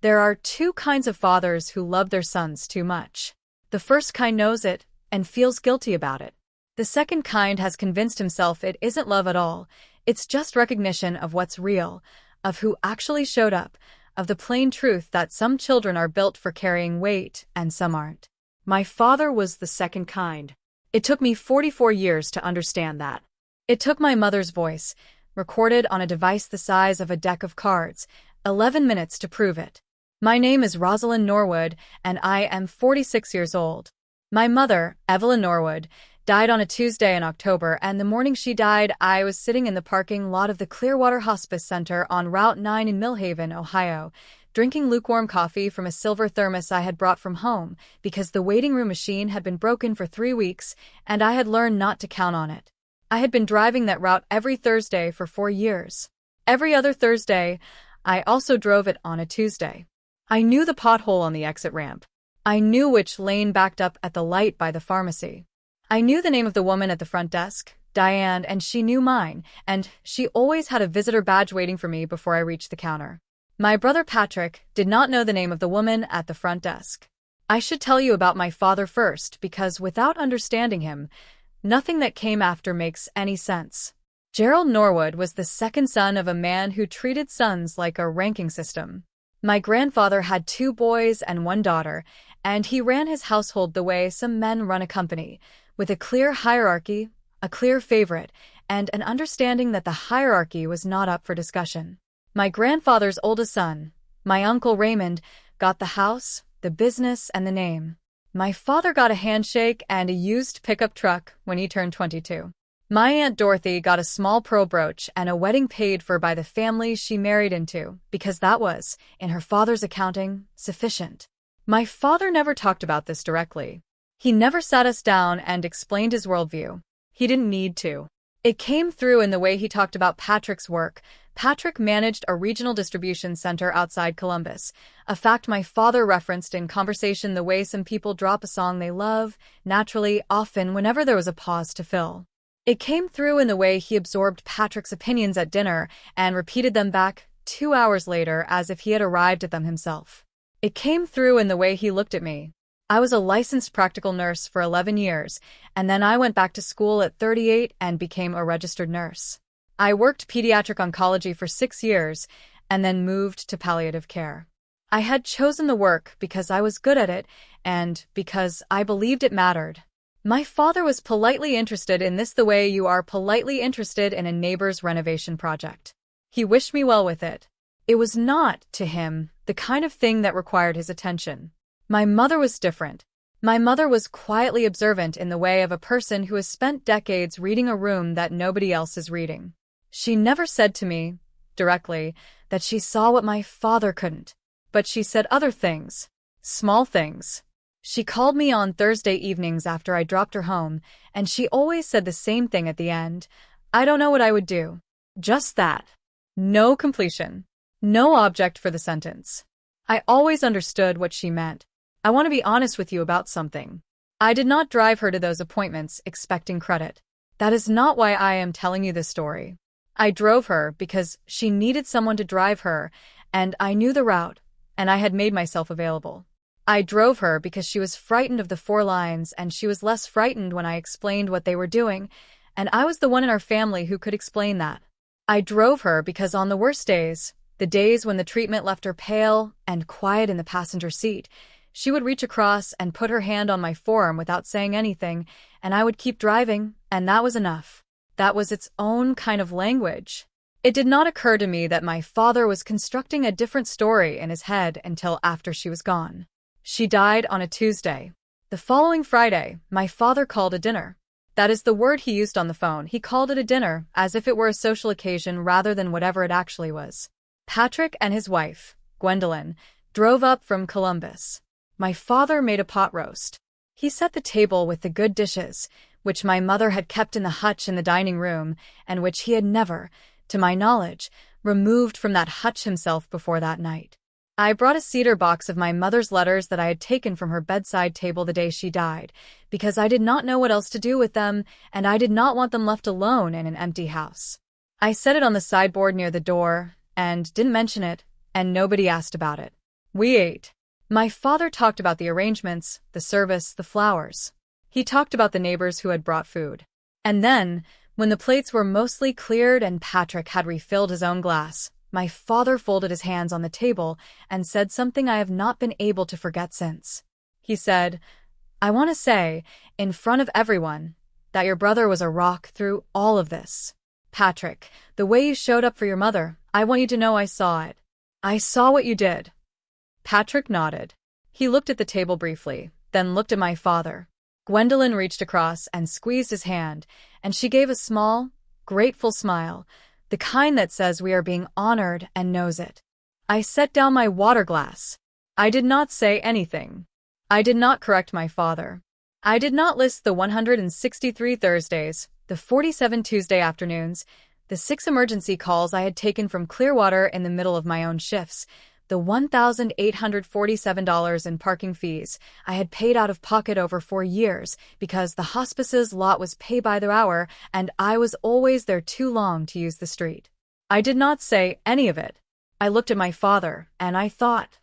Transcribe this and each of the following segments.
There are two kinds of fathers who love their sons too much. The first kind knows it and feels guilty about it. The second kind has convinced himself it isn't love at all, it's just recognition of what's real, of who actually showed up, of the plain truth that some children are built for carrying weight and some aren't. My father was the second kind. It took me 44 years to understand that. It took my mother's voice, recorded on a device the size of a deck of cards, 11 minutes to prove it. My name is Rosalind Norwood, and I am 46 years old. My mother, Evelyn Norwood, died on a Tuesday in October, and the morning she died, I was sitting in the parking lot of the Clearwater Hospice Center on Route 9 in Millhaven, Ohio, drinking lukewarm coffee from a silver thermos I had brought from home because the waiting room machine had been broken for 3 weeks, and I had learned not to count on it. I had been driving that route every Thursday for 4 years. Every other Thursday, I also drove it on a Tuesday. I knew the pothole on the exit ramp. I knew which lane backed up at the light by the pharmacy. I knew the name of the woman at the front desk, Diane, and she knew mine, and she always had a visitor badge waiting for me before I reached the counter. My brother Patrick did not know the name of the woman at the front desk. I should tell you about my father first, because without understanding him, nothing that came after makes any sense. Gerald Norwood was the second son of a man who treated sons like a ranking system. My grandfather had 2 boys and 1 daughter, and he ran his household the way some men run a company, with a clear hierarchy, a clear favorite, and an understanding that the hierarchy was not up for discussion. My grandfather's oldest son, my uncle Raymond, got the house, the business, and the name. My father got a handshake and a used pickup truck when he turned 22. My Aunt Dorothy got a small pearl brooch and a wedding paid for by the family she married into, because that was, in her father's accounting, sufficient. My father never talked about this directly. He never sat us down and explained his worldview. He didn't need to. It came through in the way he talked about Patrick's work. Patrick managed a regional distribution center outside Columbus, a fact my father referenced in conversation the way some people drop a song they love, naturally, often whenever there was a pause to fill. It came through in the way he absorbed Patrick's opinions at dinner and repeated them back 2 hours later as if he had arrived at them himself. It came through in the way he looked at me. I was a licensed practical nurse for 11 years, and then I went back to school at 38 and became a registered nurse. I worked pediatric oncology for 6 years and then moved to palliative care. I had chosen the work because I was good at it and because I believed it mattered. My father was politely interested in this the way you are politely interested in a neighbor's renovation project. He wished me well with it. It was not, to him, the kind of thing that required his attention. My mother was different. My mother was quietly observant in the way of a person who has spent decades reading a room that nobody else is reading. She never said to me, directly, that she saw what my father couldn't. But she said other things. Small things. She called me on Thursday evenings after I dropped her home, and she always said the same thing at the end. I don't know what I would do. Just that. No completion. No object for the sentence. I always understood what she meant. I want to be honest with you about something. I did not drive her to those appointments expecting credit. That is not why I am telling you this story. I drove her because she needed someone to drive her, and I knew the route, and I had made myself available. I drove her because she was frightened of the 4 lines, and she was less frightened when I explained what they were doing, and I was the one in our family who could explain that. I drove her because on the worst days, the days when the treatment left her pale and quiet in the passenger seat, she would reach across and put her hand on my forearm without saying anything, and I would keep driving, and that was enough. That was its own kind of language. It did not occur to me that my father was constructing a different story in his head until after she was gone. She died on a Tuesday. The following Friday, my father called a dinner. That is the word he used on the phone. He called it a dinner, as if it were a social occasion rather than whatever it actually was. Patrick and his wife, Gwendolyn, drove up from Columbus. My father made a pot roast. He set the table with the good dishes, which my mother had kept in the hutch in the dining room, and which he had never, to my knowledge, removed from that hutch himself before that night. I brought a cedar box of my mother's letters that I had taken from her bedside table the day she died, because I did not know what else to do with them, and I did not want them left alone in an empty house. I set it on the sideboard near the door, and didn't mention it, and nobody asked about it. We ate. My father talked about the arrangements, the service, the flowers. He talked about the neighbors who had brought food. And then, when the plates were mostly cleared and Patrick had refilled his own glass, my father folded his hands on the table and said something I have not been able to forget since. He said, "I want to say, in front of everyone, that your brother was a rock through all of this. Patrick, the way you showed up for your mother, I want you to know I saw it. I saw what you did." Patrick nodded. He looked at the table briefly, then looked at my father. Gwendolyn reached across and squeezed his hand, and she gave a small, grateful smile, the kind that says we are being honored and knows it. I set down my water glass. I did not say anything. I did not correct my father. I did not list the 163 Thursdays, the 47 Tuesday afternoons, the 6 emergency calls I had taken from Clearwater in the middle of my own shifts, the $1,847 in parking fees I had paid out of pocket over 4 years because the hospice's lot was pay by the hour and I was always there too long to use the street. I did not say any of it. I looked at my father, and I thought,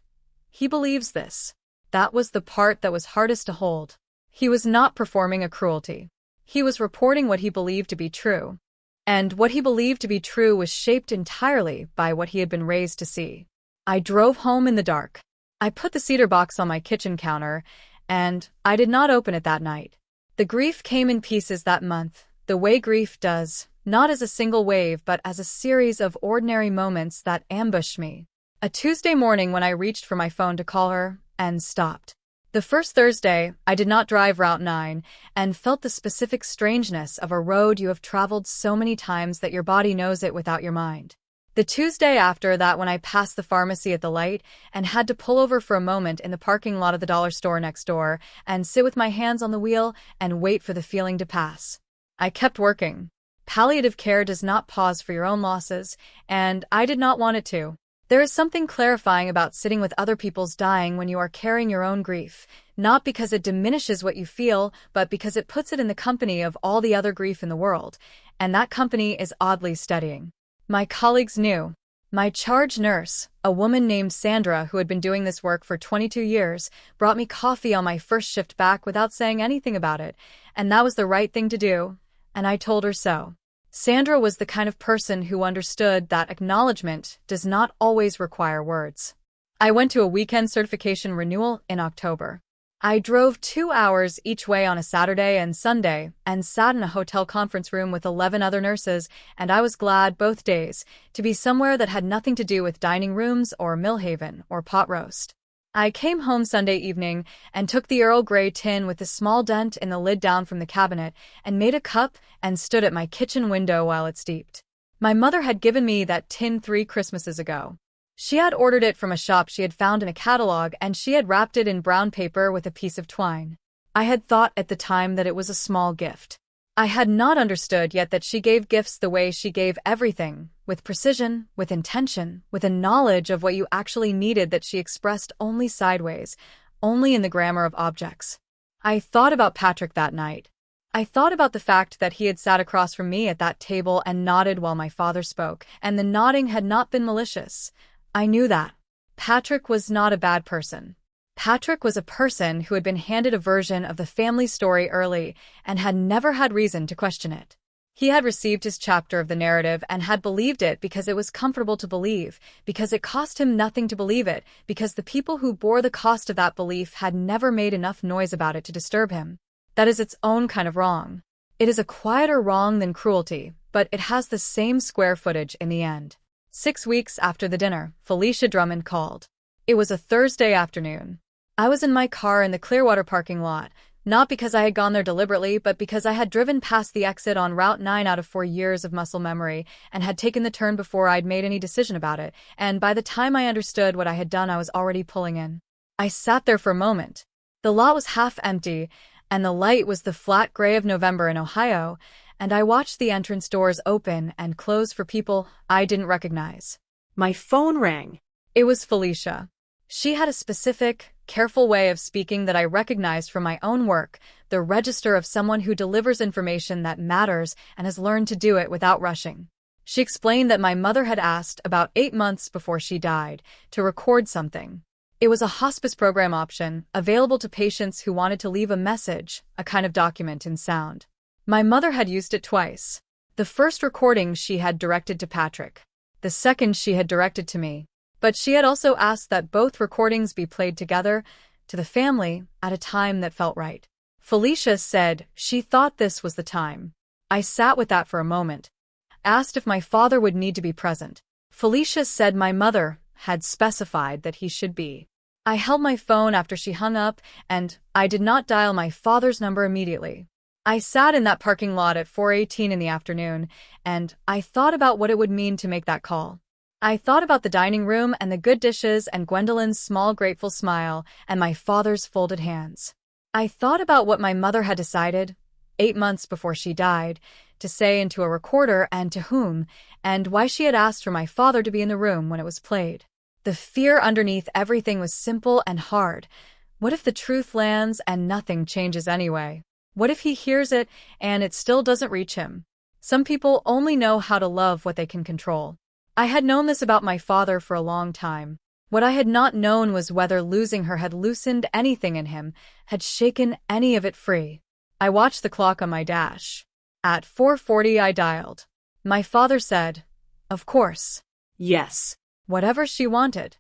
he believes this. That was the part that was hardest to hold. He was not performing a cruelty. He was reporting what he believed to be true. And what he believed to be true was shaped entirely by what he had been raised to see. I drove home in the dark. I put the cedar box on my kitchen counter, and I did not open it that night. The grief came in pieces that month, the way grief does, not as a single wave but as a series of ordinary moments that ambushed me. A Tuesday morning when I reached for my phone to call her, and stopped. The first Thursday, I did not drive Route 9, and felt the specific strangeness of a road you have traveled so many times that your body knows it without your mind. The Tuesday after that when I passed the pharmacy at the light and had to pull over for a moment in the parking lot of the dollar store next door and sit with my hands on the wheel and wait for the feeling to pass. I kept working. Palliative care does not pause for your own losses, and I did not want it to. There is something clarifying about sitting with other people's dying when you are carrying your own grief, not because it diminishes what you feel, but because it puts it in the company of all the other grief in the world, and that company is oddly steadying. My colleagues knew. My charge nurse, a woman named Sandra who had been doing this work for 22 years, brought me coffee on my first shift back without saying anything about it, and that was the right thing to do, and I told her so. Sandra was the kind of person who understood that acknowledgement does not always require words. I went to a weekend certification renewal in October. I drove 2 hours each way on a Saturday and Sunday and sat in a hotel conference room with 11 other nurses, and I was glad both days to be somewhere that had nothing to do with dining rooms or Millhaven or pot roast. I came home Sunday evening and took the Earl Grey tin with the small dent in the lid down from the cabinet and made a cup and stood at my kitchen window while it steeped. My mother had given me that tin 3 Christmases ago. She had ordered it from a shop she had found in a catalog, and she had wrapped it in brown paper with a piece of twine. I had thought at the time that it was a small gift. I had not understood yet that she gave gifts the way she gave everything, with precision, with intention, with a knowledge of what you actually needed that she expressed only sideways, only in the grammar of objects. I thought about Patrick that night. I thought about the fact that he had sat across from me at that table and nodded while my father spoke, and the nodding had not been malicious. I knew that. Patrick was not a bad person. Patrick was a person who had been handed a version of the family story early and had never had reason to question it. He had received his chapter of the narrative and had believed it because it was comfortable to believe, because it cost him nothing to believe it, because the people who bore the cost of that belief had never made enough noise about it to disturb him. That is its own kind of wrong. It is a quieter wrong than cruelty, but it has the same square footage in the end. 6 weeks after the dinner, Felicia Drummond called. It was a Thursday afternoon. I was in my car in the Clearwater parking lot, not because I had gone there deliberately, but because I had driven past the exit on Route 9 out of 4 years of muscle memory and had taken the turn before I'd made any decision about it, and by the time I understood what I had done, I was already pulling in. I sat there for a moment. The lot was half empty, and the light was the flat gray of November in Ohio, and I watched the entrance doors open and close for people I didn't recognize. My phone rang. It was Felicia. She had a specific, careful way of speaking that I recognized from my own work, the register of someone who delivers information that matters and has learned to do it without rushing. She explained that my mother had asked about 8 months before she died to record something. It was a hospice program option, available to patients who wanted to leave a message, a kind of document in sound. My mother had used it twice. The first recording she had directed to Patrick. The second she had directed to me. But she had also asked that both recordings be played together, to the family, at a time that felt right. Felicia said she thought this was the time. I sat with that for a moment. Asked if my father would need to be present. Felicia said my mother had specified that he should be. I held my phone after she hung up, and I did not dial my father's number immediately. I sat in that parking lot at 4:18 in the afternoon, and I thought about what it would mean to make that call. I thought about the dining room and the good dishes and Gwendolyn's small grateful smile and my father's folded hands. I thought about what my mother had decided, 8 months before she died, to say into a recorder and to whom, and why she had asked for my father to be in the room when it was played. The fear underneath everything was simple and hard. What if the truth lands and nothing changes anyway? What if he hears it and it still doesn't reach him? Some people only know how to love what they can control. I had known this about my father for a long time. What I had not known was whether losing her had loosened anything in him, had shaken any of it free. I watched the clock on my dash. At 4:40 I dialed. My father said, "Of course." Yes. Whatever she wanted.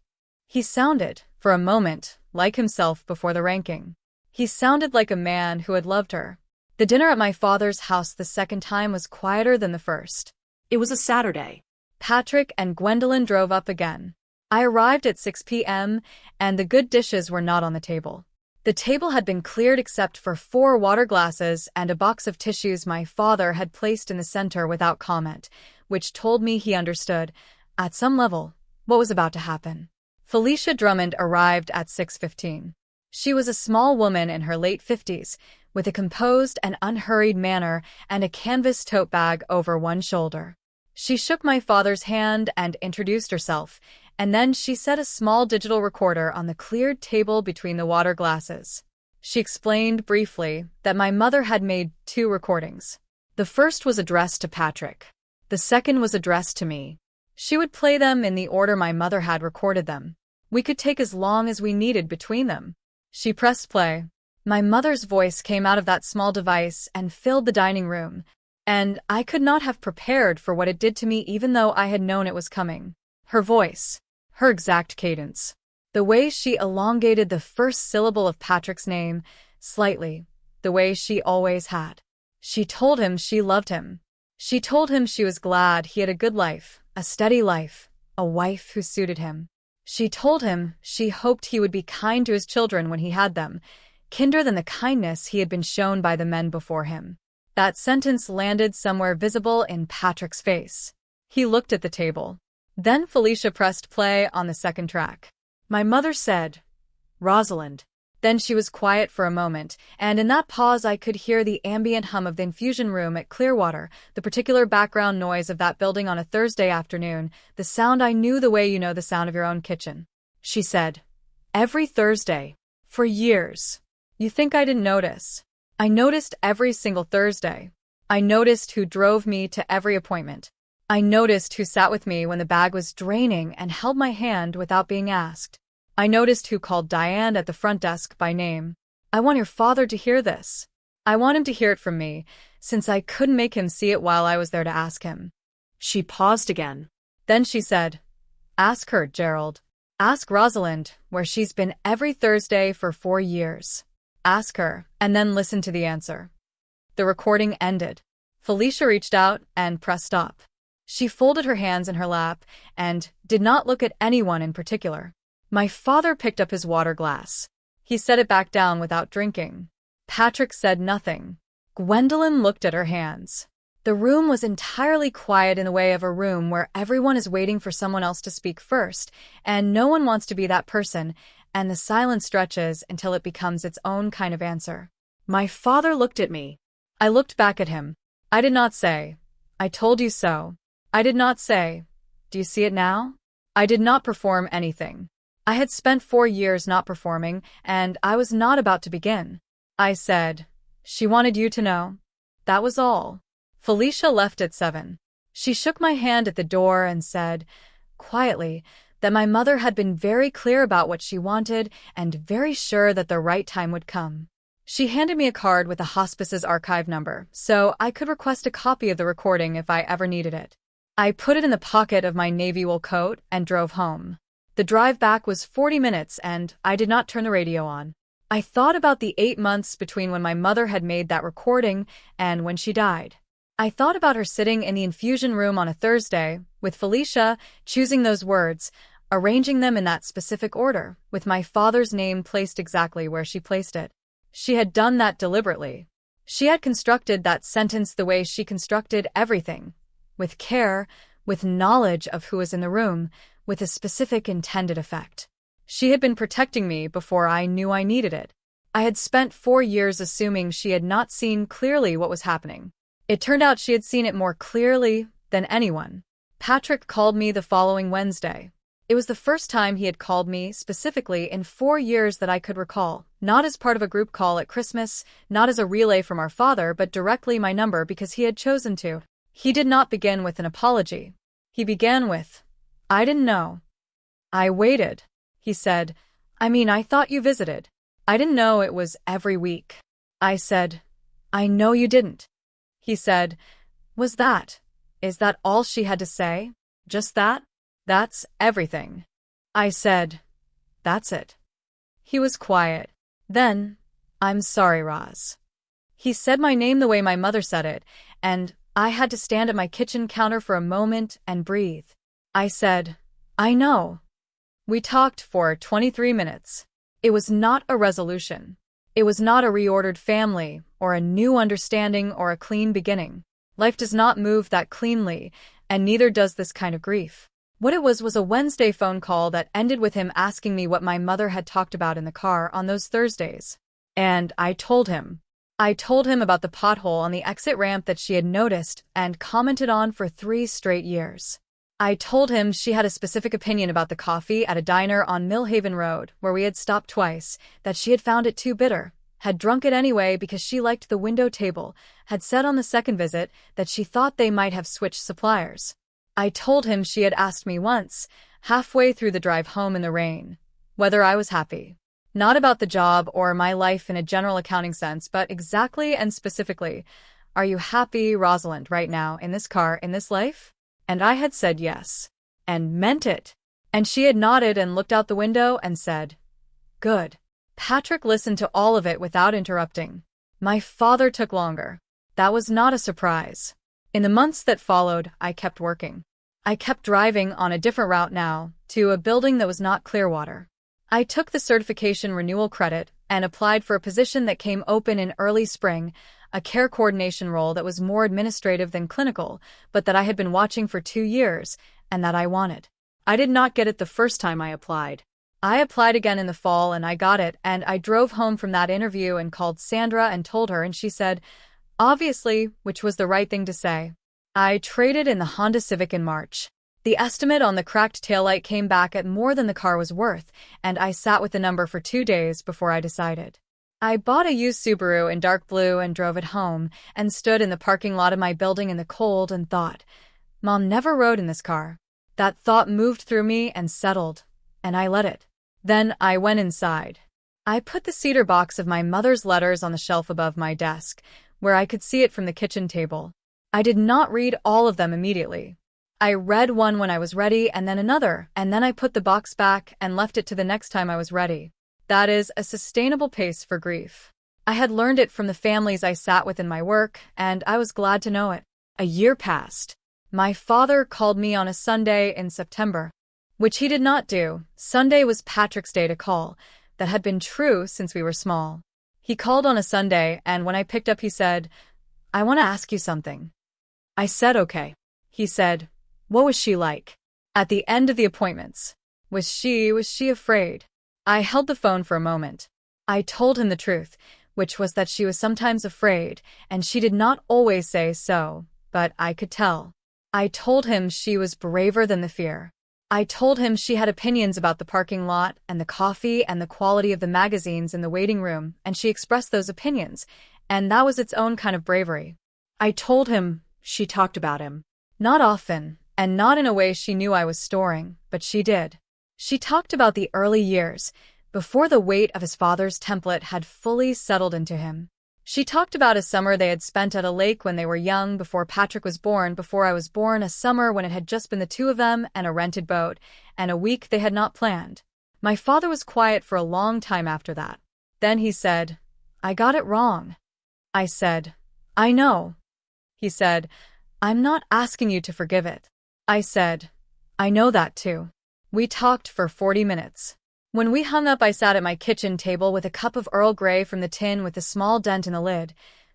He sounded, for a moment, like himself before the ranking. He sounded like a man who had loved her. The dinner at my father's house the second time was quieter than the first. It was a Saturday. Patrick and Gwendolyn drove up again. I arrived at 6 p.m., and the good dishes were not on the table. The table had been cleared except for 4 water glasses and a box of tissues my father had placed in the center without comment, which told me he understood, at some level, what was about to happen. Felicia Drummond arrived at 6:15. She was a small woman in her late 50s, with a composed and unhurried manner and a canvas tote bag over one shoulder. She shook my father's hand and introduced herself, and then she set a small digital recorder on the cleared table between the water glasses. She explained briefly that my mother had made 2 recordings. The first was addressed to Patrick. The second was addressed to me. She would play them in the order my mother had recorded them. We could take as long as we needed between them. She pressed play. My mother's voice came out of that small device and filled the dining room, and I could not have prepared for what it did to me even though I had known it was coming. Her voice, her exact cadence, the way she elongated the first syllable of Patrick's name, slightly, the way she always had. She told him she loved him. She told him she was glad he had a good life, a steady life, a wife who suited him. She told him she hoped he would be kind to his children when he had them, kinder than the kindness he had been shown by the men before him. That sentence landed somewhere visible in Patrick's face. He looked at the table. Then Felicia pressed play on the second track. My mother said, "Rosalind." Then she was quiet for a moment, and in that pause I could hear the ambient hum of the infusion room at Clearwater, the particular background noise of that building on a Thursday afternoon, the sound I knew the way you know the sound of your own kitchen. She said, "Every Thursday. For years. You think I didn't notice? I noticed every single Thursday. I noticed who drove me to every appointment. I noticed who sat with me when the bag was draining and held my hand without being asked. I noticed who called Diane at the front desk by name. I want your father to hear this. I want him to hear it from me, since I couldn't make him see it while I was there to ask him." She paused again. Then she said, "Ask her, Gerald. Ask Rosalind, where she's been every Thursday for 4 years. Ask her, and then listen to the answer." The recording ended. Felicia reached out and pressed stop. She folded her hands in her lap and did not look at anyone in particular. My father picked up his water glass. He set it back down without drinking. Patrick said nothing. Gwendolyn looked at her hands. The room was entirely quiet in the way of a room where everyone is waiting for someone else to speak first, and no one wants to be that person, and the silence stretches until it becomes its own kind of answer. My father looked at me. I looked back at him. I did not say, "I told you so." I did not say, "Do you see it now?" I did not perform anything. I had spent 4 years not performing, and I was not about to begin. I said, "She wanted you to know." That was all. Felicia left at 7. She shook my hand at the door and said, quietly, that my mother had been very clear about what she wanted and very sure that the right time would come. She handed me a card with the hospice's archive number, so I could request a copy of the recording if I ever needed it. I put it in the pocket of my navy wool coat and drove home. The drive back was 40 minutes and I did not turn the radio on. I thought about the 8 months between when my mother had made that recording and when she died. I thought about her sitting in the infusion room on a Thursday, with Felicia, choosing those words, arranging them in that specific order, with my father's name placed exactly where she placed it. She had done that deliberately. She had constructed that sentence the way she constructed everything, with care, with knowledge of who was in the room, with a specific intended effect. She had been protecting me before I knew I needed it. I had spent 4 years assuming she had not seen clearly what was happening. It turned out she had seen it more clearly than anyone. Patrick called me the following Wednesday. It was the first time he had called me specifically in 4 years that I could recall, not as part of a group call at Christmas, not as a relay from our father, but directly my number because he had chosen to. He did not begin with an apology. He began with, "I didn't know. I waited." He said, I thought you visited. I didn't know it was every week." I said, "I know you didn't." He said, Is that all she had to say? Just that? That's everything." I said, "That's it." He was quiet. Then, "I'm sorry, Roz." He said my name the way my mother said it, and I had to stand at my kitchen counter for a moment and breathe. I said, "I know." We talked for 23 minutes. It was not a resolution. It was not a reordered family, or a new understanding, or a clean beginning. Life does not move that cleanly, and neither does this kind of grief. What it was a Wednesday phone call that ended with him asking me what my mother had talked about in the car on those Thursdays. And I told him. I told him about the pothole on the exit ramp that she had noticed and commented on for 3 straight years. I told him she had a specific opinion about the coffee at a diner on Millhaven Road, where we had stopped twice, that she had found it too bitter, had drunk it anyway because she liked the window table, had said on the second visit that she thought they might have switched suppliers. I told him she had asked me once, halfway through the drive home in the rain, whether I was happy. Not about the job or my life in a general accounting sense, but exactly and specifically, "Are you happy, Rosalind, right now, in this car, in this life?" And I had said yes. And meant it. And she had nodded and looked out the window and said, "Good." Patrick listened to all of it without interrupting. My father took longer. That was not a surprise. In the months that followed, I kept working. I kept driving on a different route now, to a building that was not Clearwater. I took the certification renewal credit and applied for a position that came open in early spring, a care coordination role that was more administrative than clinical, but that I had been watching for 2 years, and that I wanted. I did not get it the first time I applied. I applied again in the fall and I got it, and I drove home from that interview and called Sandra and told her, and she said, obviously, which was the right thing to say. I traded in the Honda Civic in March. The estimate on the cracked taillight came back at more than the car was worth, and I sat with the number for 2 days before I decided. I bought a used Subaru in dark blue and drove it home, and stood in the parking lot of my building in the cold and thought, Mom never rode in this car. That thought moved through me and settled, and I let it. Then I went inside. I put the cedar box of my mother's letters on the shelf above my desk, where I could see it from the kitchen table. I did not read all of them immediately. I read one when I was ready, and then another, and then I put the box back and left it to the next time I was ready. That is a sustainable pace for grief. I had learned it from the families I sat with in my work, and I was glad to know it. A year passed. My father called me on a Sunday in September, which he did not do. Sunday was Patrick's day to call. That had been true since we were small. He called on a Sunday, and when I picked up he said, I want to ask you something. I said okay. He said, what was she like? At the end of the appointments. Was she afraid? I held the phone for a moment. I told him the truth, which was that she was sometimes afraid, and she did not always say so, but I could tell. I told him she was braver than the fear. I told him she had opinions about the parking lot and the coffee and the quality of the magazines in the waiting room, and she expressed those opinions, and that was its own kind of bravery. I told him she talked about him. Not often, and not in a way she knew I was storing, but she did. She talked about the early years, before the weight of his father's template had fully settled into him. She talked about a summer they had spent at a lake when they were young, before Patrick was born, before I was born, a summer when it had just been the two of them and a rented boat, and a week they had not planned. My father was quiet for a long time after that. Then he said, "I got it wrong." I said, "I know." He said, "I'm not asking you to forgive it." I said, "I know that too." We talked for 40 minutes. When we hung up, I sat at my kitchen table with a cup of Earl Grey from the tin with a small dent in the lid,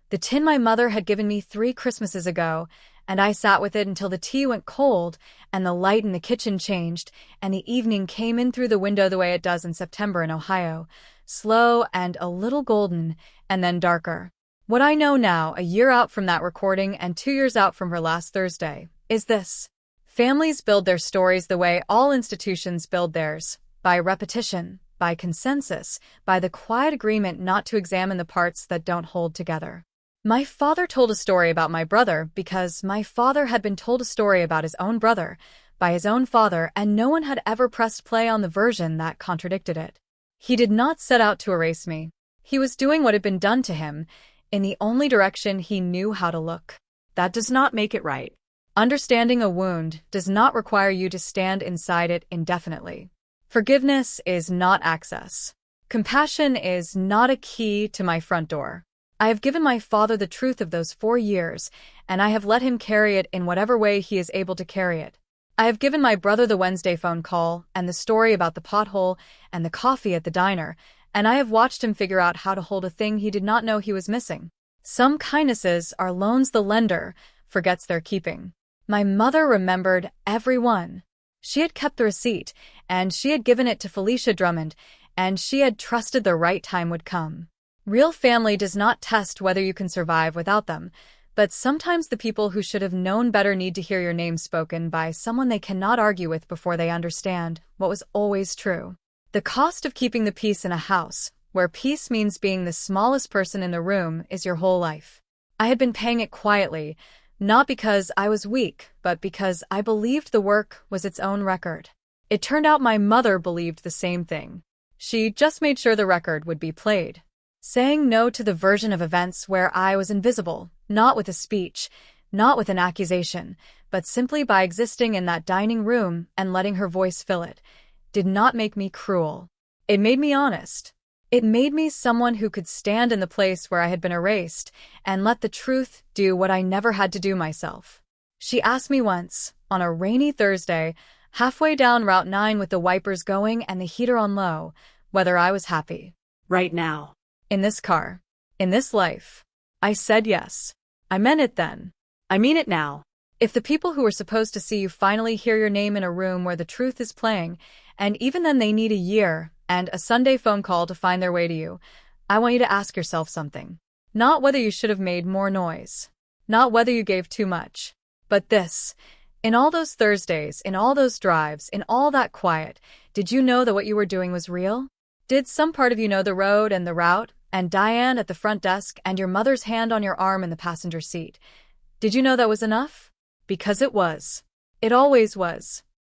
the tin my mother had given me 3 Christmases ago, and I sat with it until the tea went cold and the light in the kitchen changed and the evening came in through the window the way it does in September in Ohio, slow and a little golden, and then darker. What I know now, a year out from that recording and 2 years out from her last Thursday, is this. Families build their stories the way all institutions build theirs, by repetition, by consensus, by the quiet agreement not to examine the parts that don't hold together. My father told a story about my brother because my father had been told a story about his own brother by his own father, and no one had ever pressed play on the version that contradicted it. He did not set out to erase me. He was doing what had been done to him in the only direction he knew how to look. That does not make it right. Understanding a wound does not require you to stand inside it indefinitely. Forgiveness is not access. Compassion is not a key to my front door. I have given my father the truth of those 4 years, and I have let him carry it in whatever way he is able to carry it. I have given my brother the Wednesday phone call and the story about the pothole and the coffee at the diner, and I have watched him figure out how to hold a thing he did not know he was missing. Some kindnesses are loans the lender forgets they're keeping. My mother remembered every one. She had kept the receipt, and she had given it to Felicia Drummond, and she had trusted the right time would come. Real family does not test whether you can survive without them, but sometimes the people who should have known better need to hear your name spoken by someone they cannot argue with before they understand what was always true. The cost of keeping the peace in a house, where peace means being the smallest person in the room, is your whole life. I had been paying it quietly, not because I was weak, but because I believed the work was its own record. It turned out my mother believed the same thing. She just made sure the record would be played. Saying no to the version of events where I was invisible, not with a speech, not with an accusation, but simply by existing in that dining room and letting her voice fill it, did not make me cruel. It made me honest. It made me someone who could stand in the place where I had been erased and let the truth do what I never had to do myself. She asked me once, on a rainy Thursday, halfway down Route 9 with the wipers going and the heater on low, whether I was happy. Right now. In this car. In this life. I said yes. I meant it then. I mean it now. If the people who are supposed to see you finally hear your name in a room where the truth is playing, and even then they need a year and a Sunday phone call to find their way to you, I want you to ask yourself something. Not whether you should have made more noise. Not whether you gave too much. But this. In all those Thursdays, in all those drives, in all that quiet, did you know that what you were doing was real? Did some part of you know the road and the route, and Diane at the front desk and your mother's hand on your arm in the passenger seat? Did you know that was enough? Because it was. It always was.